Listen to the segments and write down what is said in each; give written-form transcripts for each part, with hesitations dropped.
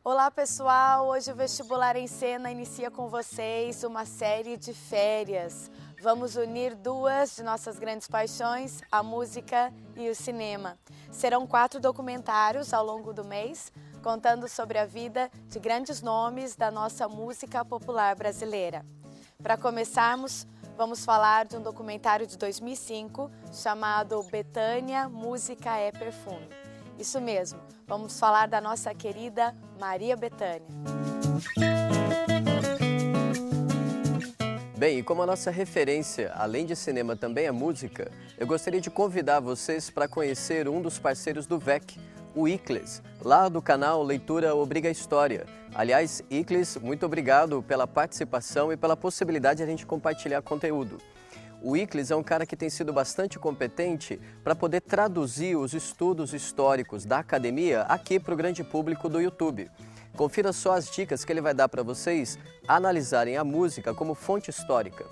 Olá pessoal, hoje o Vestibular em Cena inicia com vocês uma série de férias. Vamos unir duas de nossas grandes paixões, a música e o cinema. Serão 4 documentários ao longo do mês, contando sobre a vida de grandes nomes da nossa música popular brasileira. Para começarmos, vamos falar de um documentário de 2005 chamado Bethânia, Música é Perfume. Isso mesmo, vamos falar da nossa querida Maria Bethânia. Bem, e como a nossa referência, além de cinema, também é música, eu gostaria de convidar vocês para conhecer um dos parceiros do VEC, o Icles, lá do canal Leitura Obriga História. Aliás, Icles, muito obrigado pela participação e pela possibilidade de a gente compartilhar conteúdo. O Icles é um cara que tem sido bastante competente para poder traduzir os estudos históricos da academia aqui para o grande público do YouTube. Confira só as dicas que ele vai dar para vocês analisarem a música como fonte histórica.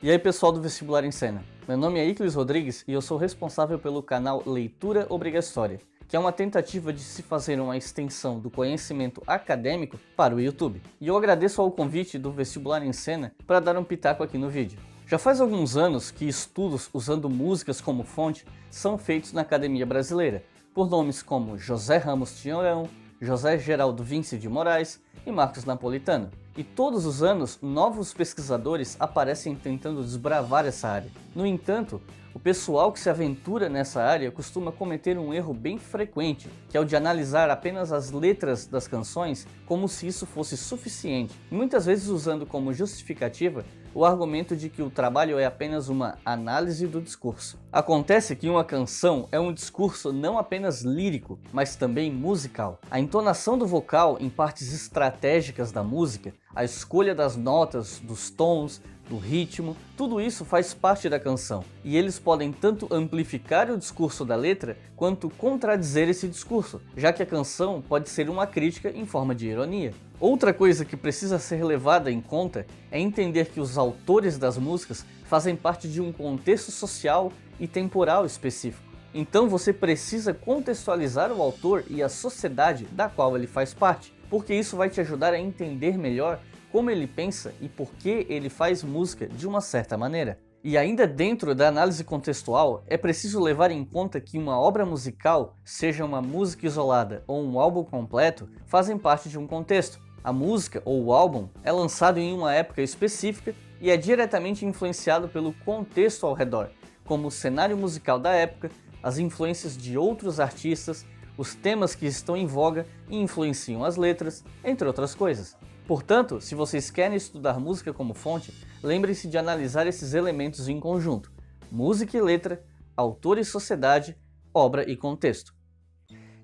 E aí pessoal do Vestibular em Cena, meu nome é Icles Rodrigues e eu sou responsável pelo canal Leitura Obriga História, que é uma tentativa de se fazer uma extensão do conhecimento acadêmico para o YouTube. E eu agradeço ao convite do Vestibular em Cena para dar um pitaco aqui no vídeo. Já faz alguns anos que estudos usando músicas como fonte são feitos na Academia Brasileira, por nomes como José Ramos Tinhorão, José Geraldo Vinci de Moraes e Marcos Napolitano. E todos os anos, novos pesquisadores aparecem tentando desbravar essa área. No entanto, o pessoal que se aventura nessa área costuma cometer um erro bem frequente, que é o de analisar apenas as letras das canções como se isso fosse suficiente, muitas vezes usando como justificativa o argumento de que o trabalho é apenas uma análise do discurso. Acontece que uma canção é um discurso não apenas lírico, mas também musical. A entonação do vocal em partes estratégicas da música, a escolha das notas, dos tons, do ritmo, tudo isso faz parte da canção, e eles podem tanto amplificar o discurso da letra, quanto contradizer esse discurso, já que a canção pode ser uma crítica em forma de ironia. Outra coisa que precisa ser levada em conta é entender que os autores das músicas fazem parte de um contexto social e temporal específico. Então você precisa contextualizar o autor e a sociedade da qual ele faz parte, porque isso vai te ajudar a entender melhor como ele pensa e por que ele faz música de uma certa maneira. E ainda dentro da análise contextual, é preciso levar em conta que uma obra musical, seja uma música isolada ou um álbum completo, fazem parte de um contexto. A música ou o álbum é lançado em uma época específica e é diretamente influenciado pelo contexto ao redor, como o cenário musical da época, as influências de outros artistas, os temas que estão em voga e influenciam as letras, entre outras coisas. Portanto, se vocês querem estudar música como fonte, lembrem-se de analisar esses elementos em conjunto: música e letra, autor e sociedade, obra e contexto.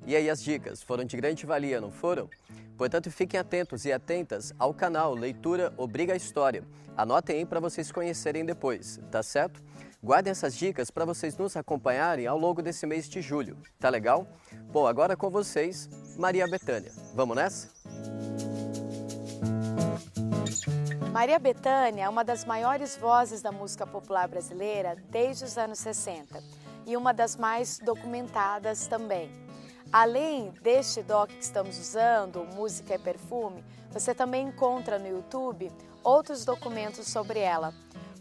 E aí as dicas foram de grande valia, não foram? Portanto, fiquem atentos e atentas ao canal Leitura Obriga História. Anotem aí para vocês conhecerem depois, tá certo? Guardem essas dicas para vocês nos acompanharem ao longo desse mês de julho, tá legal? Bom, agora com vocês, Maria Bethânia. Vamos nessa? Maria Bethânia é uma das maiores vozes da música popular brasileira desde os anos 60 e uma das mais documentadas também. Além deste doc que estamos usando, Música é Perfume, você também encontra no YouTube outros documentos sobre ela,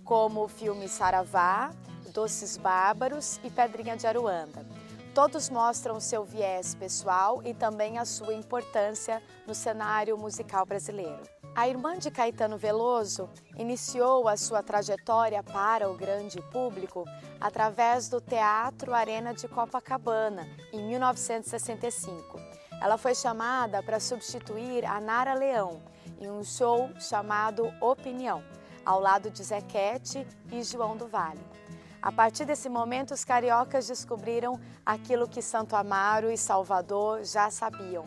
como o filme Saravá, Doces Bárbaros e Pedrinha de Aruanda. Todos mostram seu viés pessoal e também a sua importância no cenário musical brasileiro. A irmã de Caetano Veloso iniciou a sua trajetória para o grande público através do Teatro Arena de Copacabana, em 1965. Ela foi chamada para substituir a Nara Leão em um show chamado Opinião, ao lado de Zequete e João do Vale. A partir desse momento, os cariocas descobriram aquilo que Santo Amaro e Salvador já sabiam.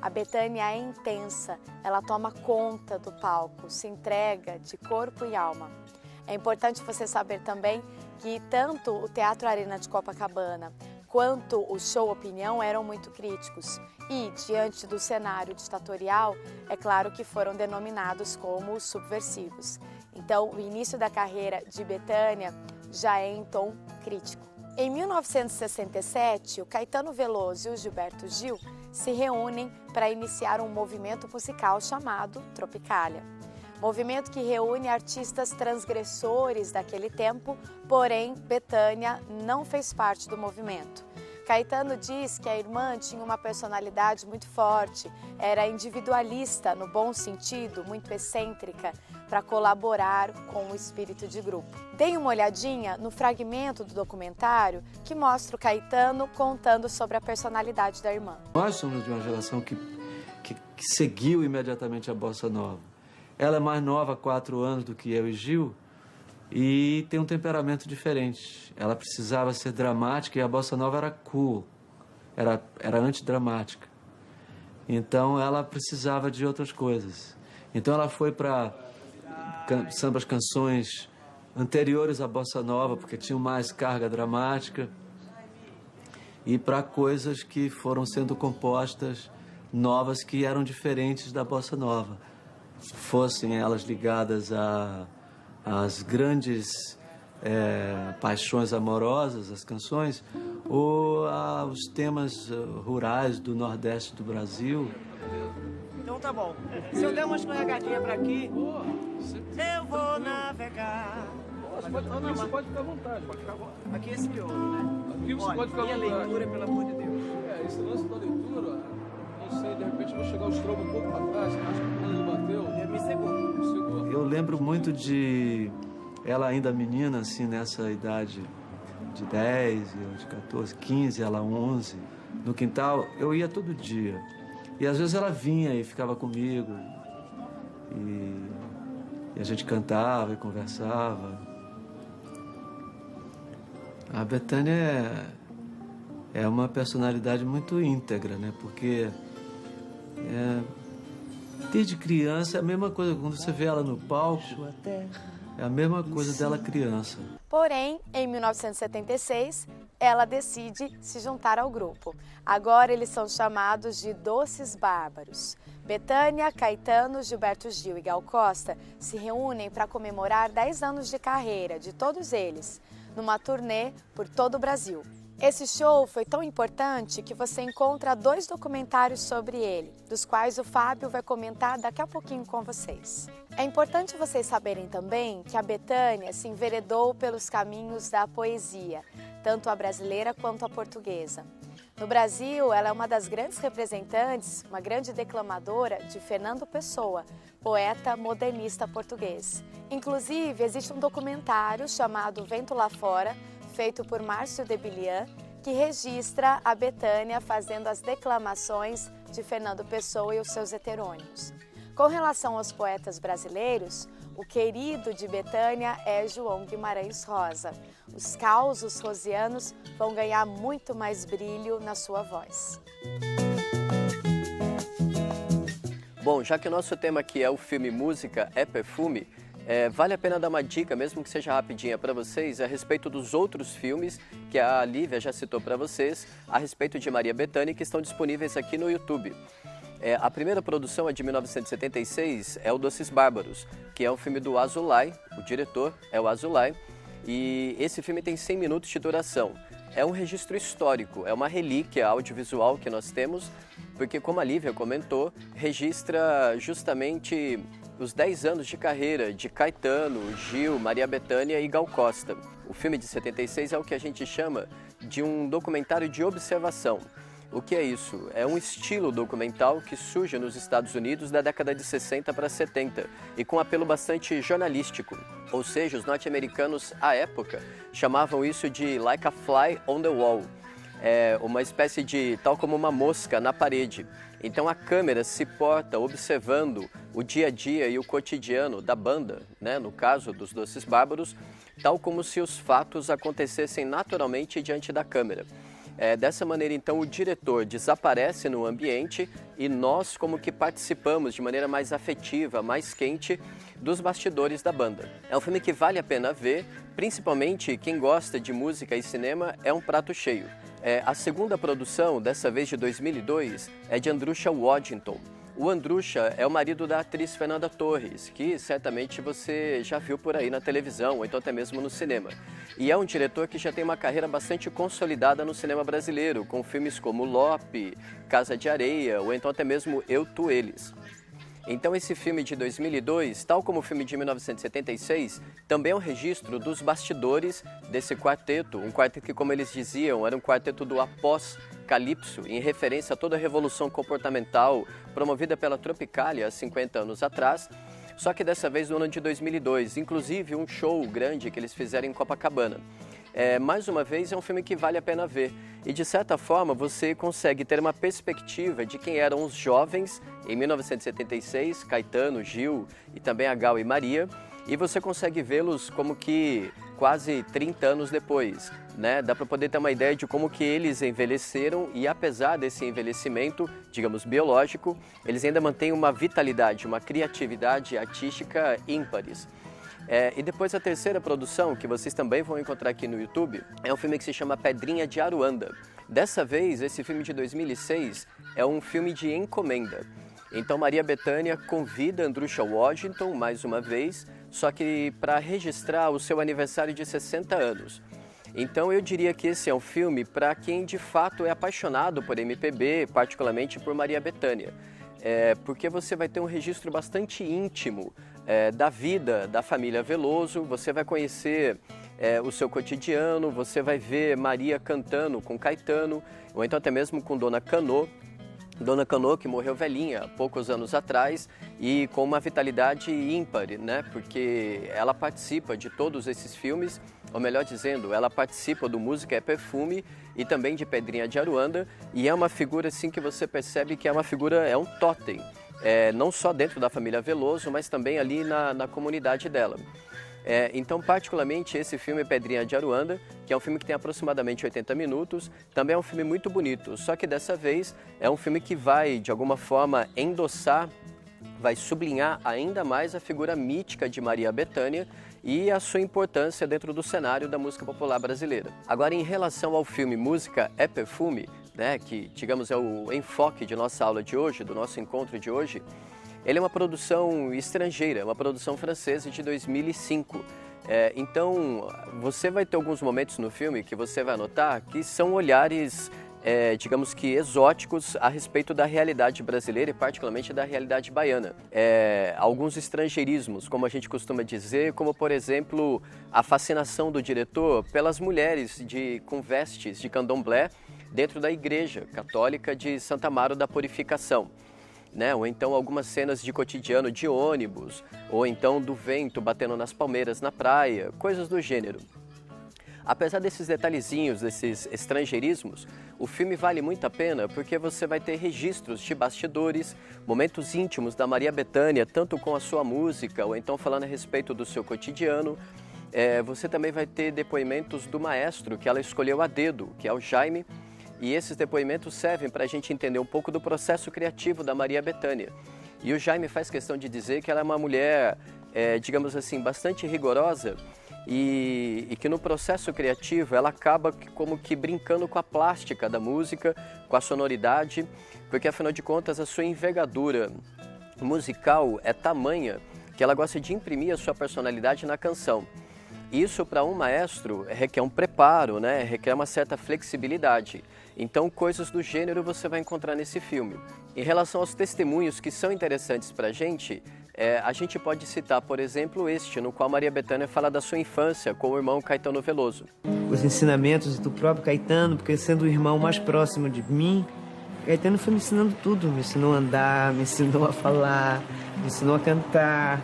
A Bethânia é intensa, ela toma conta do palco, se entrega de corpo e alma. É importante você saber também que tanto o Teatro Arena de Copacabana quanto o show Opinião eram muito críticos e, diante do cenário ditatorial, é claro que foram denominados como subversivos. Então, o início da carreira de Bethânia já é em tom crítico. Em 1967, o Caetano Veloso e o Gilberto Gil se reúnem para iniciar um movimento musical chamado Tropicália. Movimento que reúne artistas transgressores daquele tempo, porém Bethânia não fez parte do movimento. Caetano diz que a irmã tinha uma personalidade muito forte, era individualista no bom sentido, muito excêntrica, para colaborar com o espírito de grupo. Dei uma olhadinha no fragmento do documentário que mostra o Caetano contando sobre a personalidade da irmã. Nós somos de uma geração que seguiu imediatamente a Bossa Nova. Ela é mais nova há 4 anos do que eu e Gil, e tem um temperamento diferente. Ela precisava ser dramática e a Bossa Nova era cool, era antidramática. Então ela precisava de outras coisas. Então ela foi para sambas, canções anteriores à Bossa Nova, porque tinham mais carga dramática, e para coisas que foram sendo compostas novas que eram diferentes da Bossa Nova. Fossem elas ligadas às grandes paixões amorosas, as canções, ou aos temas rurais do Nordeste do Brasil. Então tá bom. Se eu der uma escorregadinha pra aqui, eu vou navegar. Você pode ficar à vontade. Aqui é esse miolo, né? Aqui você pode ficar à vontade. E a leitura, pelo amor de Deus. Esse lance da leitura, não sei, de repente eu vou chegar o estrobo um pouco pra trás, acho que quando ele bateu... Ele me cegou. Eu lembro muito de ela ainda menina, assim, nessa idade de 10, eu de 14, 15, ela 11, no quintal, eu ia todo dia. E às vezes ela vinha e ficava comigo, e a gente cantava e conversava. A Bethânia é uma personalidade muito íntegra, né? Porque desde criança é a mesma coisa, quando você vê ela no palco, é a mesma coisa dela criança. Porém, em 1976, ela decide se juntar ao grupo. Agora eles são chamados de Doces Bárbaros. Bethânia, Caetano, Gilberto Gil e Gal Costa se reúnem para comemorar 10 anos de carreira de todos eles, numa turnê por todo o Brasil. Esse show foi tão importante que você encontra 2 documentários sobre ele, dos quais o Fábio vai comentar daqui a pouquinho com vocês. É importante vocês saberem também que a Bethânia se enveredou pelos caminhos da poesia, tanto a brasileira quanto a portuguesa. No Brasil, ela é uma das grandes representantes, uma grande declamadora de Fernando Pessoa, poeta modernista português. Inclusive, existe um documentário chamado Vento Lá Fora, feito por Márcio Debilian, que registra a Bethânia fazendo as declamações de Fernando Pessoa e os seus heterônimos. Com relação aos poetas brasileiros, o querido de Bethânia é João Guimarães Rosa. Os causos rosianos vão ganhar muito mais brilho na sua voz. Bom, já que o nosso tema aqui é o filme Música é Perfume, vale a pena dar uma dica, mesmo que seja rapidinha para vocês, a respeito dos outros filmes que a Lívia já citou para vocês, a respeito de Maria Bethânia, que estão disponíveis aqui no YouTube. A primeira produção é de 1976, é o Doces Bárbaros, que é um filme do Azoulay, o diretor é o Azoulay, e esse filme tem 100 minutos de duração. É um registro histórico, é uma relíquia audiovisual que nós temos, porque, como a Lívia comentou, registra justamente os 10 anos de carreira de Caetano, Gil, Maria Bethânia e Gal Costa. O filme de 76 é o que a gente chama de um documentário de observação. O que é isso? É um estilo documental que surge nos Estados Unidos da década de 60 para 70 e com apelo bastante jornalístico. Ou seja, os norte-americanos, à época, chamavam isso de like a fly on the wall. É uma espécie de, tal como uma mosca na parede. Então a câmera se porta observando o dia a dia e o cotidiano da banda, né? No caso dos Doces Bárbaros, tal como se os fatos acontecessem naturalmente diante da câmera. Dessa maneira, então, o diretor desaparece no ambiente e nós como que participamos de maneira mais afetiva, mais quente, dos bastidores da banda. É um filme que vale a pena ver, principalmente quem gosta de música e cinema, é um prato cheio. A segunda produção, dessa vez de 2002, é de Andrusha Waddington. O Andrucha é o marido da atriz Fernanda Torres, que certamente você já viu por aí na televisão, ou então até mesmo no cinema. E é um diretor que já tem uma carreira bastante consolidada no cinema brasileiro, com filmes como Lope, Casa de Areia, ou então até mesmo Eu, Tu, Eles. Então esse filme de 2002, tal como o filme de 1976, também é um registro dos bastidores desse quarteto, um quarteto que, como eles diziam, era um quarteto do após-Calypso, em referência a toda a revolução comportamental promovida pela Tropicália há 50 anos atrás, só que dessa vez no ano de 2002, inclusive um show grande que eles fizeram em Copacabana. Mais uma vez, é um filme que vale a pena ver. E, de certa forma, você consegue ter uma perspectiva de quem eram os jovens em 1976, Caetano, Gil e também a Gal e Maria, e você consegue vê-los como que quase 30 anos depois, né? Dá para poder ter uma ideia de como que eles envelheceram e, apesar desse envelhecimento, digamos, biológico, eles ainda mantêm uma vitalidade, uma criatividade artística ímpares. E depois a terceira produção, que vocês também vão encontrar aqui no YouTube, é um filme que se chama Pedrinha de Aruanda. Dessa vez, esse filme de 2006 é um filme de encomenda. Então Maria Bethânia convida Andrucha Washington, mais uma vez, só que para registrar o seu aniversário de 60 anos. Então eu diria que esse é um filme para quem de fato é apaixonado por MPB, particularmente por Maria Bethânia. Porque você vai ter um registro bastante íntimo da vida da família Veloso, você vai conhecer o seu cotidiano, você vai ver Maria cantando com Caetano, ou então até mesmo com Dona Canô. Dona Canô, que morreu velhinha há poucos anos atrás e com uma vitalidade ímpar, né? Porque ela participa de todos esses filmes, ou melhor dizendo, ela participa do Música é Perfume e também de Pedrinha de Aruanda, e é uma figura assim que você percebe que é uma figura, é um totem, não só dentro da família Veloso, mas também ali na comunidade dela. Então, particularmente, esse filme Pedrinha de Aruanda, que é um filme que tem aproximadamente 80 minutos, também é um filme muito bonito, só que dessa vez é um filme que vai, de alguma forma, endossar, vai sublinhar ainda mais a figura mítica de Maria Bethânia e a sua importância dentro do cenário da música popular brasileira. Agora, em relação ao filme Música é Perfume, né, que, digamos, é o enfoque de nossa aula de hoje, do nosso encontro de hoje, ele é uma produção estrangeira, uma produção francesa de 2005. Então, você vai ter alguns momentos no filme que você vai notar que são olhares, digamos que exóticos a respeito da realidade brasileira e particularmente da realidade baiana. Alguns estrangeirismos, como a gente costuma dizer, como por exemplo a fascinação do diretor pelas mulheres com vestes de candomblé dentro da igreja católica de Santa Amaro da Purificação. Né? Ou então algumas cenas de cotidiano de ônibus, ou então do vento batendo nas palmeiras na praia, coisas do gênero. Apesar desses detalhezinhos, desses estrangeirismos, o filme vale muito a pena porque você vai ter registros de bastidores, momentos íntimos da Maria Bethânia, tanto com a sua música, ou então falando a respeito do seu cotidiano. Você também vai ter depoimentos do maestro que ela escolheu a dedo, que é o Jaime, e esses depoimentos servem para a gente entender um pouco do processo criativo da Maria Bethânia. E o Jaime faz questão de dizer que ela é uma mulher, digamos assim, bastante rigorosa e que no processo criativo ela acaba como que brincando com a plástica da música, com a sonoridade, porque afinal de contas a sua envergadura musical é tamanha que ela gosta de imprimir a sua personalidade na canção. Isso para um maestro requer um preparo, né? Requer uma certa flexibilidade. Então, coisas do gênero você vai encontrar nesse filme. Em relação aos testemunhos que são interessantes para a gente pode citar, por exemplo, este, no qual Maria Bethânia fala da sua infância com o irmão Caetano Veloso. Os ensinamentos do próprio Caetano, porque sendo o irmão mais próximo de mim, Caetano foi me ensinando tudo. Me ensinou a andar, me ensinou a falar, me ensinou a cantar.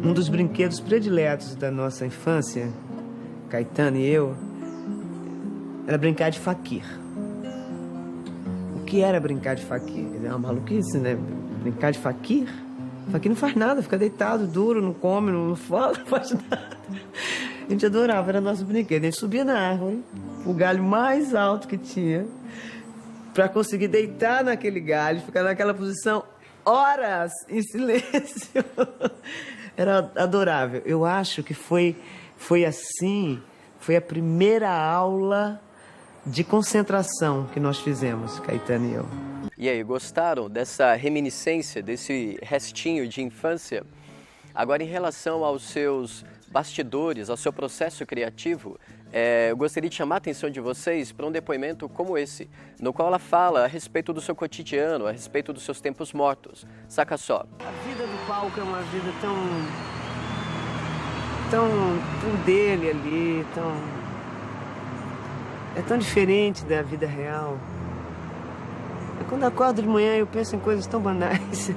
Um dos brinquedos prediletos da nossa infância, Caetano e eu, era brincar de faquir. O que era brincar de faquir? É uma maluquice, né? Brincar de faquir? Faquir não faz nada, fica deitado, duro, não come, não fala, não faz nada. A gente adorava, era nosso brinquedo. A gente subia na árvore, o galho mais alto que tinha, para conseguir deitar naquele galho, ficar naquela posição horas em silêncio. Era adorável. Eu acho que foi assim, foi a primeira aula de concentração que nós fizemos, Caetano e eu. E aí, gostaram dessa reminiscência, desse restinho de infância? Agora, em relação aos seus bastidores, ao seu processo criativo, eu gostaria de chamar a atenção de vocês para um depoimento como esse, no qual ela fala a respeito do seu cotidiano, a respeito dos seus tempos mortos. Saca só. A vida do palco é uma vida tão dele ali, é tão diferente da vida real. Quando eu acordo de manhã eu penso em coisas tão banais,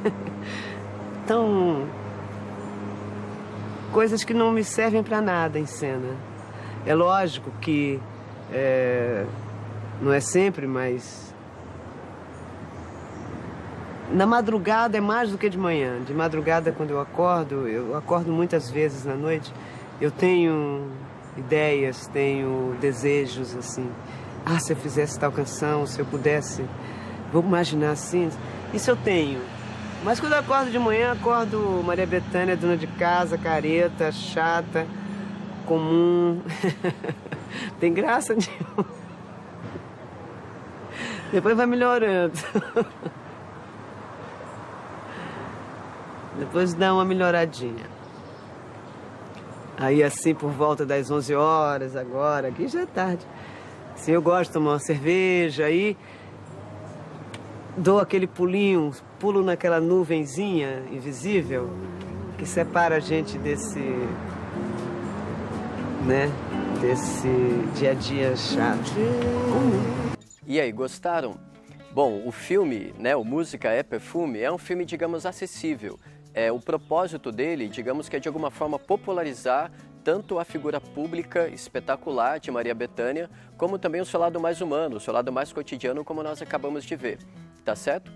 coisas que não me servem para nada em cena. É lógico que não é sempre, mas na madrugada é mais do que de manhã. De madrugada, quando eu acordo muitas vezes na noite, eu tenho ideias, tenho desejos assim. Se eu fizesse tal canção, se eu pudesse, vou imaginar assim. Isso eu tenho. Mas quando eu acordo de manhã, acordo Maria Bethânia, dona de casa, careta, chata, comum. Tem graça nenhuma. Depois vai melhorando. Depois dá uma melhoradinha. Aí assim por volta das 11 horas, agora, aqui já é tarde. Assim, eu gosto de tomar uma cerveja, aí dou aquele pulinho, pulo naquela nuvenzinha invisível que separa a gente desse dia a dia chato. E aí, gostaram? Bom, o filme, o Música é Perfume, é um filme, digamos, acessível. O propósito dele, digamos que é de alguma forma popularizar tanto a figura pública espetacular de Maria Bethânia, como também o seu lado mais humano, o seu lado mais cotidiano, como nós acabamos de ver, tá certo?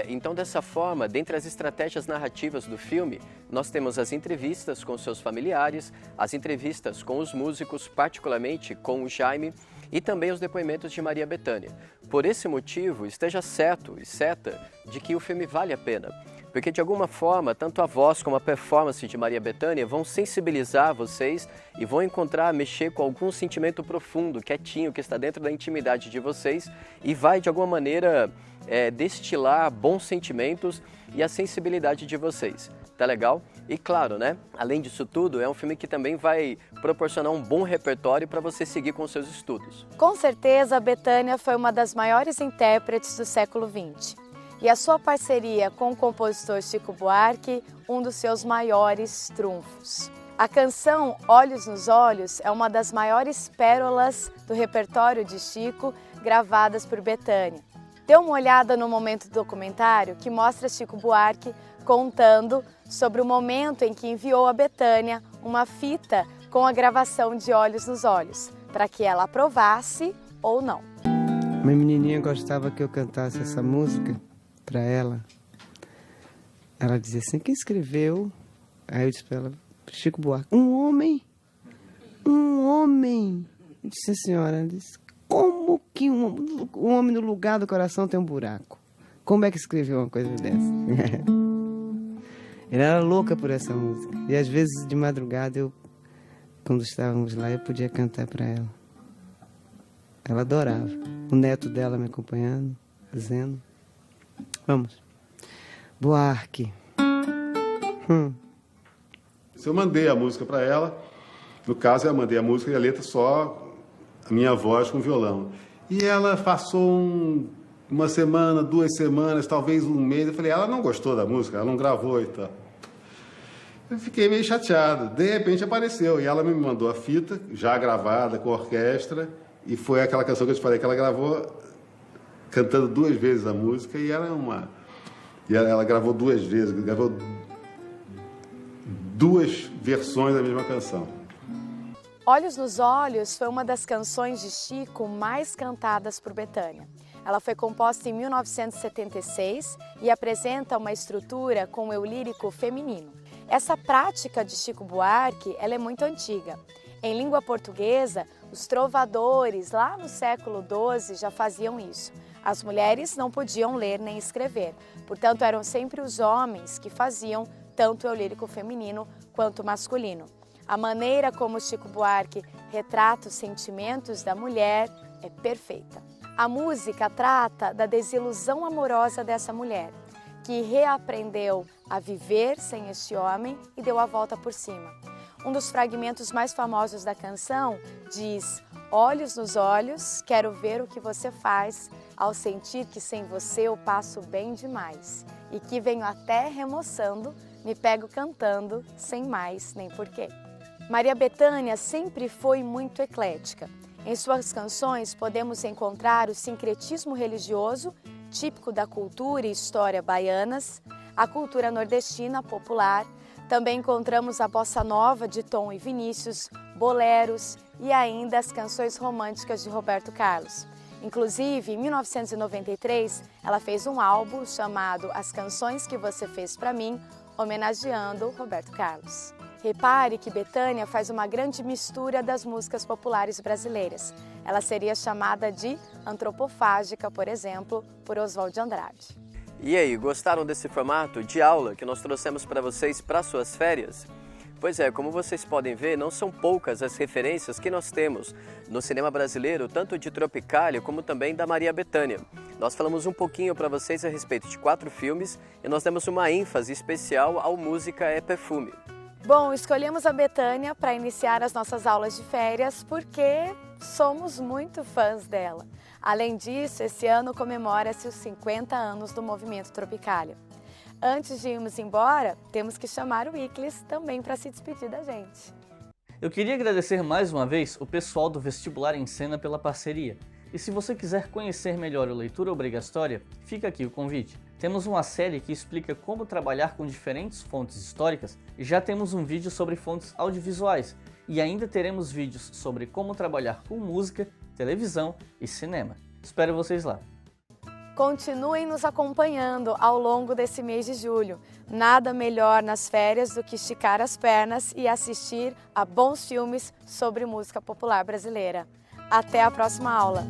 Então, dessa forma, dentre as estratégias narrativas do filme, nós temos as entrevistas com seus familiares, as entrevistas com os músicos, particularmente com o Jaime, e também os depoimentos de Maria Bethânia. Por esse motivo, esteja certo e certa de que o filme vale a pena, porque de alguma forma, tanto a voz como a performance de Maria Bethânia vão sensibilizar vocês e vão mexer com algum sentimento profundo, quietinho, que está dentro da intimidade de vocês e vai de alguma maneira destilar bons sentimentos e a sensibilidade de vocês. Tá legal? E claro, além disso tudo, é um filme que também vai proporcionar um bom repertório para você seguir com seus estudos. Com certeza, a Bethânia foi uma das maiores intérpretes do século XX. E a sua parceria com o compositor Chico Buarque, um dos seus maiores trunfos. A canção Olhos nos Olhos é uma das maiores pérolas do repertório de Chico gravadas por Bethânia. Dê uma olhada no momento do documentário que mostra Chico Buarque contando sobre o momento em que enviou a Bethânia uma fita com a gravação de Olhos nos Olhos, para que ela aprovasse ou não. Uma menininha gostava que eu cantasse essa música para ela. Ela dizia assim, quem escreveu? Aí eu disse para ela, Chico Buarque. Um homem. Eu disse, senhora, ela disse, como que um homem no lugar do coração tem um buraco? Como é que escreveu uma coisa dessa? Ela era louca por essa música. E às vezes de madrugada, quando estávamos lá, eu podia cantar para ela. Ela adorava. O neto dela me acompanhando, dizendo... Vamos. Buarque. Eu mandei a música para ela. No caso, eu mandei a música e a letra só a minha voz com violão. E ela passou uma semana, 2 semanas, talvez um mês. Eu falei, ela não gostou da música, ela não gravou e tal. Eu fiquei meio chateado. De repente apareceu e ela me mandou a fita, já gravada, com orquestra. E foi aquela canção que eu te falei, que ela gravou cantando 2 vezes a música. E ela gravou 2 vezes, gravou 2 versões da mesma canção. Olhos nos Olhos foi uma das canções de Chico mais cantadas por Bethânia. Ela foi composta em 1976 e apresenta uma estrutura com o eu lírico feminino. Essa prática de Chico Buarque ela é muito antiga. Em língua portuguesa, os trovadores lá no século XII já faziam isso. As mulheres não podiam ler nem escrever, portanto eram sempre os homens que faziam tanto o eu lírico feminino quanto o masculino. A maneira como Chico Buarque retrata os sentimentos da mulher é perfeita. A música trata da desilusão amorosa dessa mulher, que reaprendeu a viver sem este homem e deu a volta por cima. Um dos fragmentos mais famosos da canção diz: olhos nos olhos, quero ver o que você faz ao sentir que sem você eu passo bem demais e que venho até remoçando, me pego cantando, sem mais nem porquê. Maria Bethânia sempre foi muito eclética. Em suas canções podemos encontrar o sincretismo religioso, típico da cultura e história baianas, a cultura nordestina popular. Também encontramos a bossa nova de Tom e Vinícius, boleros e ainda as canções românticas de Roberto Carlos. Inclusive, em 1993, ela fez um álbum chamado As Canções que Você Fez Pra Mim, homenageando Roberto Carlos. Repare que Bethânia faz uma grande mistura das músicas populares brasileiras. Ela seria chamada de antropofágica, por exemplo, por Oswald de Andrade. E aí, gostaram desse formato de aula que nós trouxemos para vocês para suas férias? Pois é, como vocês podem ver, não são poucas as referências que nós temos no cinema brasileiro, tanto de Tropicália como também da Maria Bethânia. Nós falamos um pouquinho para vocês a respeito de 4 filmes e nós demos uma ênfase especial ao Música é Perfume. Bom, escolhemos a Bethânia para iniciar as nossas aulas de férias porque somos muito fãs dela. Além disso, esse ano comemora-se os 50 anos do Movimento Tropicália. Antes de irmos embora, temos que chamar o Iclis também para se despedir da gente. Eu queria agradecer mais uma vez o pessoal do Vestibular em Cena pela parceria. E se você quiser conhecer melhor o Leitura Obrigatória, fica aqui o convite. Temos uma série que explica como trabalhar com diferentes fontes históricas e já temos um vídeo sobre fontes audiovisuais. E ainda teremos vídeos sobre como trabalhar com música, televisão e cinema. Espero vocês lá! Continuem nos acompanhando ao longo desse mês de julho. Nada melhor nas férias do que esticar as pernas e assistir a bons filmes sobre música popular brasileira. Até a próxima aula!